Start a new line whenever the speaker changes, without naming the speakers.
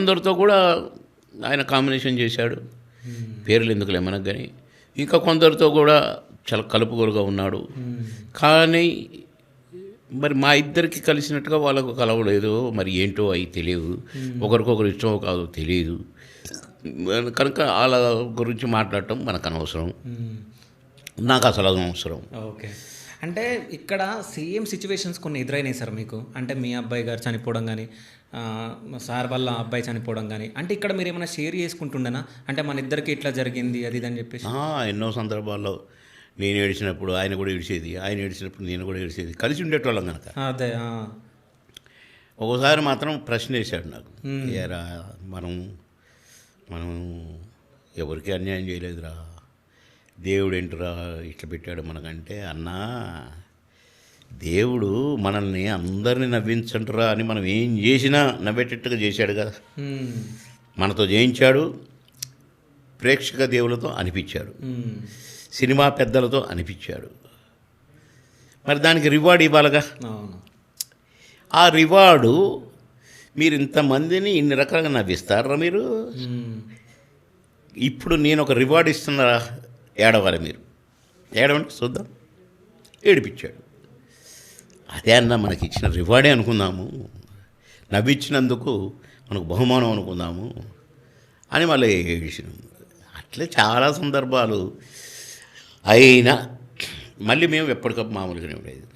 కొందరితో కూడా ఆయన కాంబినేషన్ చేశాడు, పేర్లు ఎందుకులే మనకు. కానీ ఇంకా కొందరితో కూడా చాలా కలుపుగోలుగా ఉన్నాడు. కానీ మరి మా ఇద్దరికి కలిసినట్టుగా వాళ్ళకు కలవలేదు. మరి ఏంటో అవి తెలియదు, ఒకరికొకరు ఇష్టమో కాదో తెలియదు. కనుక వాళ్ళ గురించి మాట్లాడటం మనకు అనవసరం, నాకు అసలు అనవసరం.
ఓకే. అంటే ఇక్కడ సేమ్ సిచ్యువేషన్స్ కొన్ని ఎదురైనాయి సార్ మీకు. అంటే మీ అబ్బాయి గారు చనిపోవడం కానీ, సార్ వాళ్ళ అబ్బాయి చనిపోవడం కానీ, అంటే ఇక్కడ మీరు ఏమైనా షేర్ చేసుకుంటుండేనా? అంటే మన ఇద్దరికి ఇట్లా జరిగింది అది ఇది అని చెప్పేసి.
ఎన్నో సందర్భాల్లో నేను ఏడిచినప్పుడు ఆయన కూడా ఏడిచేది, ఆయన ఏడిచినప్పుడు నేను కూడా ఏడిచేది, కలిసి ఉండేటోళ్ళం కనుక.
అదే.
ఒకసారి మాత్రం ప్రశ్న వేశాడు నాకు, ఏరా మనం ఎవరికి అన్యాయం చేయలేదురా, దేవుడు ఏంటిరా ఇట్లా పెట్టాడు మనకంటే. అన్నా, దేవుడు మనల్ని అందరినీ నవ్వించంటురా అని మనం ఏం చేసినా నవ్వేటట్టుగా చేశాడు కదా. మనతో చేయించాడు, ప్రేక్షక దేవులతో అనిపించాడు, సినిమా పెద్దలతో అనిపించాడు. మరి దానికి రివార్డు ఇవ్వాలిగా. ఆ రివార్డు మీరు ఇంతమందిని ఇన్ని రకాలుగా నవ్విస్తారా మీరు? ఇప్పుడు నేను ఒక రివార్డు ఇస్తున్నారా, ఏడవాలి మీరు, ఏడవంటే చూద్దాం. ఏడిపించాడు. అదే అన్న మనకి ఇచ్చిన రివార్డే అనుకుందాము, నవ్వించినందుకు మనకు బహుమానం అనుకుందాము అని మళ్ళీ ఏడిచినాం. అట్లే చాలా సందర్భాలు అయినా మళ్ళీ మేము ఎప్పటికప్పుడు మామూలుగానే ఉండేది.